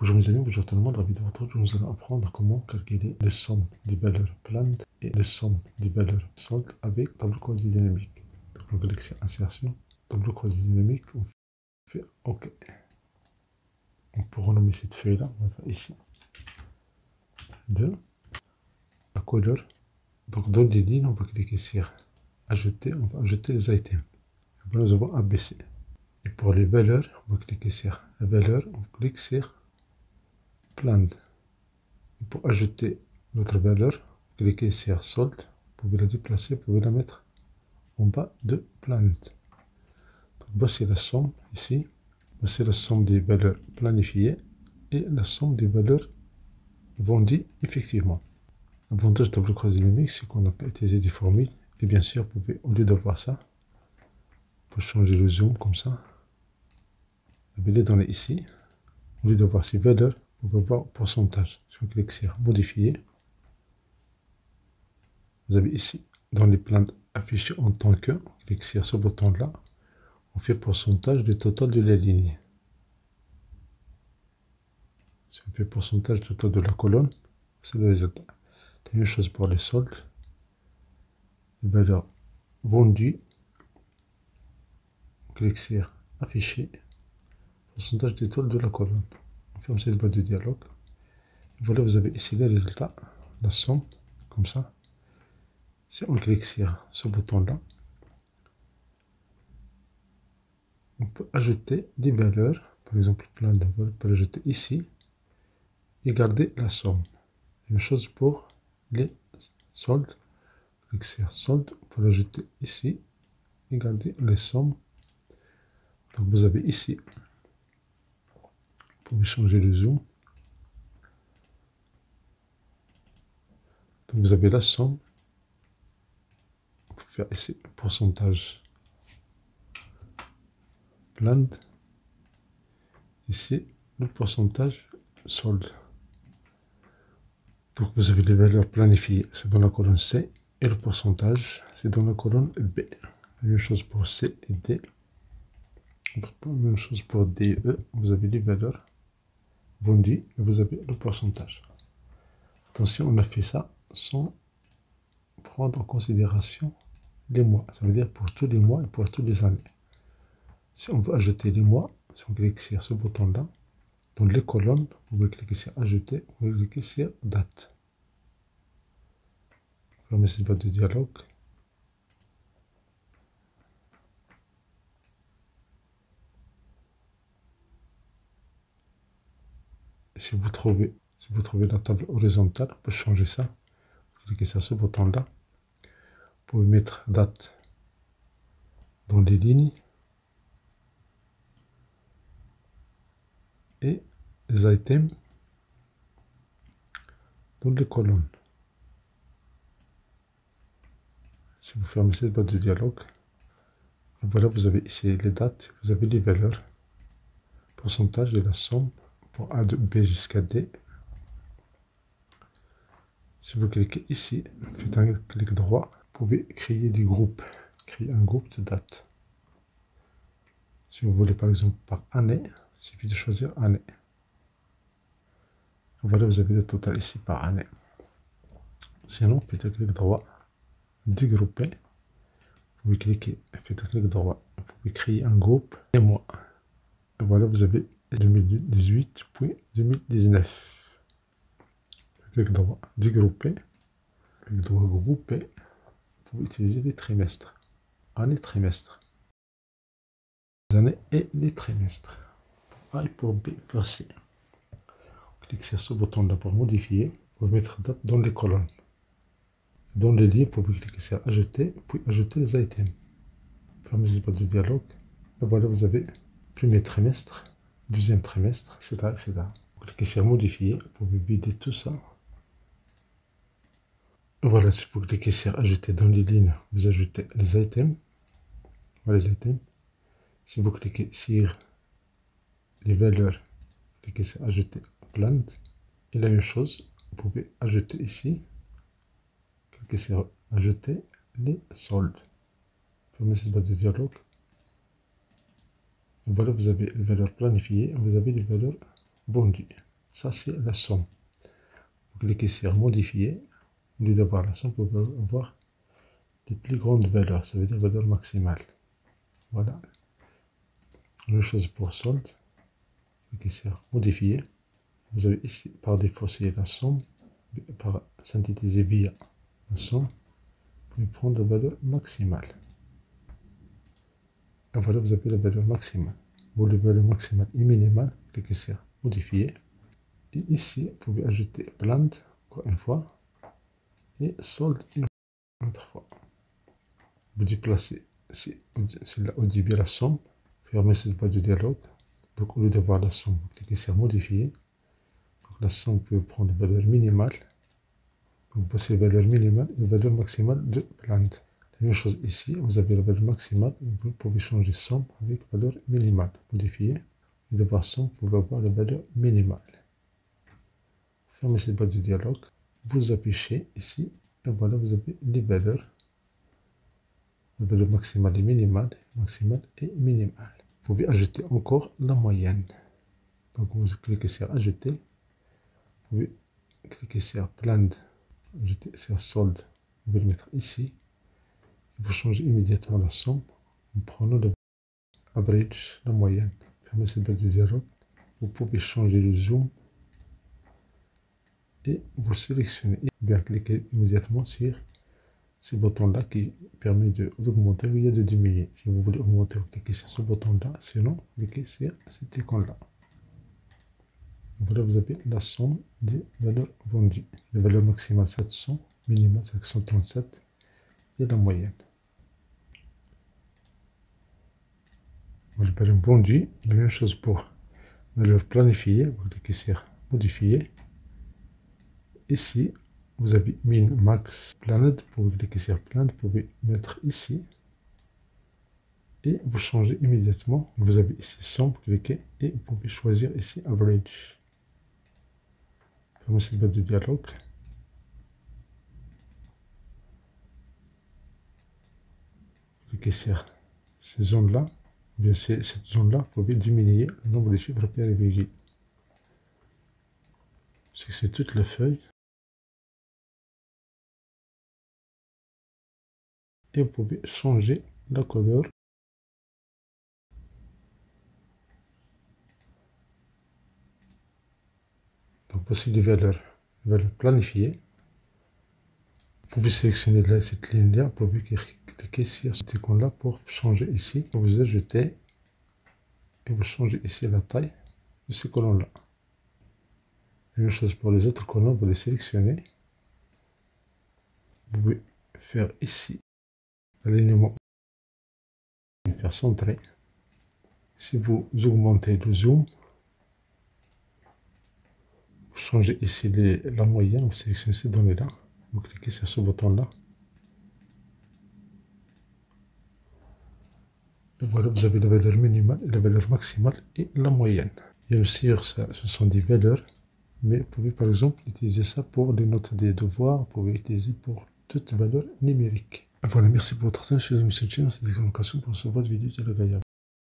Bonjour mes amis, bonjour tout le monde, ravi de vous retrouver. Nous allons apprendre comment calculer les sommes des valeurs planned et les sommes des valeurs soldes avec tableau croisé dynamique. Donc on clique sur insertion, tableau croisé dynamique, on fait OK. Pour renommer cette feuille-là, on va faire ici 2, la couleur. Donc dans les lignes, on va cliquer sur ajouter, on va ajouter les items. Après nous avons ABC. Et pour les valeurs, on va cliquer sur la valeur, on clique sur planned. Pour ajouter notre valeur, cliquez sur solde, vous pouvez la déplacer, vous pouvez la mettre en bas de planned. Donc voici la somme ici, voici la somme des valeurs planifiées et la somme des valeurs vendues effectivement. L'avantage de tableau croisé dynamique, c'est qu'on n'a pas utilisé des formules, et bien sûr, vous pouvez, au lieu d'avoir ça, pour changer le zoom comme ça, vous les donner ici, au lieu d'avoir ces valeurs, vous pouvez voir pourcentage. Si on clique sur modifier, vous avez ici, dans les plans affichés en tant que, on clique sur ce bouton-là, on fait pourcentage du total de la ligne. Si on fait pourcentage du total de la colonne, c'est le résultat. La même chose pour les soldes. Les valeurs vendues, on clique sur afficher, pourcentage du total de la colonne. On ferme cette boîte de dialogue. Et voilà, vous avez ici les résultats, la somme, comme ça. Si on clique sur ce bouton-là, on peut ajouter des valeurs, par exemple plein de valeurs, on peut ajouter ici et garder la somme. Même chose pour les soldes. Clique sur solde pour ajouter ici et garder les sommes. Donc vous avez ici, vous pouvez changer le zoom. Donc vous avez la somme. On peut faire ici pourcentage planned. Ici le pourcentage solde. Donc vous avez les valeurs planifiées, c'est dans la colonne C, et le pourcentage, c'est dans la colonne B. La même chose pour C et D. La même chose pour D et E, vous avez les valeurs vendues et vous avez le pourcentage. Attention, on a fait ça sans prendre en considération les mois. Ça veut dire pour tous les mois et pour toutes les années. Si on veut ajouter les mois, si on clique sur ce bouton-là, dans les colonnes, vous pouvez cliquer sur ajouter, vous pouvez cliquer sur date. Fermez cette boîte de dialogue. Si vous trouvez la table horizontale, vous pouvez changer ça. Vous cliquez sur ce bouton-là. Vous pouvez mettre date dans les lignes et les items dans les colonnes. Si vous fermez cette boîte de dialogue, voilà, vous avez ici les dates, vous avez les valeurs, pourcentage de la somme pour A de B jusqu'à D. Si vous cliquez ici, faites un clic droit, vous pouvez créer des groupes, créer un groupe de dates. Si vous voulez par exemple par année, il suffit de choisir année. Voilà, vous avez le total ici par année. Sinon, faites un clic droit, dégrouper. Vous pouvez cliquer, faites un clic droit, vous pouvez créer un groupe et mois. Et voilà, vous avez 2018 puis 2019. Clic droit, dégrouper. Clic droit, grouper. Vous pouvez utiliser les trimestres. Année, trimestre. Les années et les trimestres. Pour A et pour B, pour C. Cliquez sur ce bouton-là pour modifier. Vous pouvez mettre date dans les colonnes. Dans les lignes, vous pouvez cliquer sur ajouter, puis ajouter les items. Fermez cette boîte de dialogue. Et voilà, vous avez premier trimestre, deuxième trimestre, etc., etc. Vous cliquez sur modifier, vous pouvez vider tout ça. Voilà, si vous cliquez sur ajouter dans les lignes, vous ajoutez les items. Voilà les items. Si vous cliquez sur les valeurs, cliquez sur ajouter planned. Et la même chose, vous pouvez ajouter ici, cliquez sur ajouter les soldes. Fermez cette boîte de dialogue. Et voilà, vous avez les valeurs planifiées, vous avez les valeurs vendues. Ça, c'est la somme. Vous cliquez sur modifier. Au lieu d'avoir la somme, vous pouvez avoir les plus grandes valeurs. Ça veut dire valeur maximale. Voilà. Même chose pour solde. Cliquez sur modifier. Vous avez ici, par défaut, c'est la somme. Par synthétiser via la somme, vous pouvez prendre la valeur maximale. Et voilà, vous avez la valeur maximale. Pour la valeur maximale et minimale, cliquez sur modifier. Et ici, vous pouvez ajouter blend, encore une fois, et solde une autre fois. Vous déplacez, c'est là au début la somme, fermez cette boîte de dialogue. Donc au lieu d'avoir la somme, vous cliquez sur modifier. Donc la somme peut prendre la valeur minimale. Donc voici la valeur minimale et la valeur maximale de blend. La même chose ici, vous avez la valeur maximale, vous pouvez changer somme avec valeur minimale. Modifier, au lieu d'avoir somme, vous pouvez avoir la valeur minimale. Fermez cette boîte de dialogue, vous affichez ici, et voilà, vous avez les valeurs. La valeur maximale et minimale, maximale et minimale. Vous pouvez ajouter encore la moyenne. Donc vous cliquez sur ajouter, vous pouvez cliquer sur blend, ajouter sur solde, vous pouvez le mettre ici. Vous changez immédiatement la somme en prenant le average, la moyenne. Fermez cette boîte de dialogue. Vous pouvez changer le zoom et vous sélectionnez. Et bien cliquez immédiatement sur ce bouton-là qui permet d'augmenter ou de diminuer. Si vous voulez augmenter, vous cliquez sur ce bouton-là. Sinon, cliquez sur cet icône-là. Voilà, vous avez la somme des valeurs vendues. La valeur maximale 700, minimale 537 et la moyenne. Voilà, la valeur vendue, la même chose pour la valeur planifiée. Vous cliquez sur modifier. Ici, vous avez min, max, planned. Vous pouvez cliquer sur planned, vous pouvez mettre ici. Et vous changez immédiatement. Vous avez ici somme, cliquez et vous pouvez choisir ici average. Fermez cette boîte de dialogue. Cliquez sur ces zones-là. Bien cette zone-là, vous pouvez diminuer le nombre de chiffres paires et virgules. C'est toute la feuille. Et vous pouvez changer la couleur. Donc voici les valeurs planifiées. Vous pouvez sélectionner cette ligne-là, vous pouvez cliquer sur cet icône-là pour changer ici. Vous ajoutez et vous changez ici la taille de ces colonnes-là. La même chose pour les autres colonnes, vous les sélectionnez. Vous pouvez faire ici l'alignement, faire centrer. Si vous augmentez le zoom, vous changez ici la moyenne, vous sélectionnez ces données-là. Vous cliquez sur ce bouton-là. Et voilà, vous avez la valeur minimale, la valeur maximale et la moyenne. Bien sûr, ce sont des valeurs, mais vous pouvez par exemple utiliser ça pour les notes des devoirs, vous pouvez utiliser pour toute valeur numérique. Voilà, merci pour votre attention, je suis M. Chen, c'est des communications pour ce votre vidéo agréable.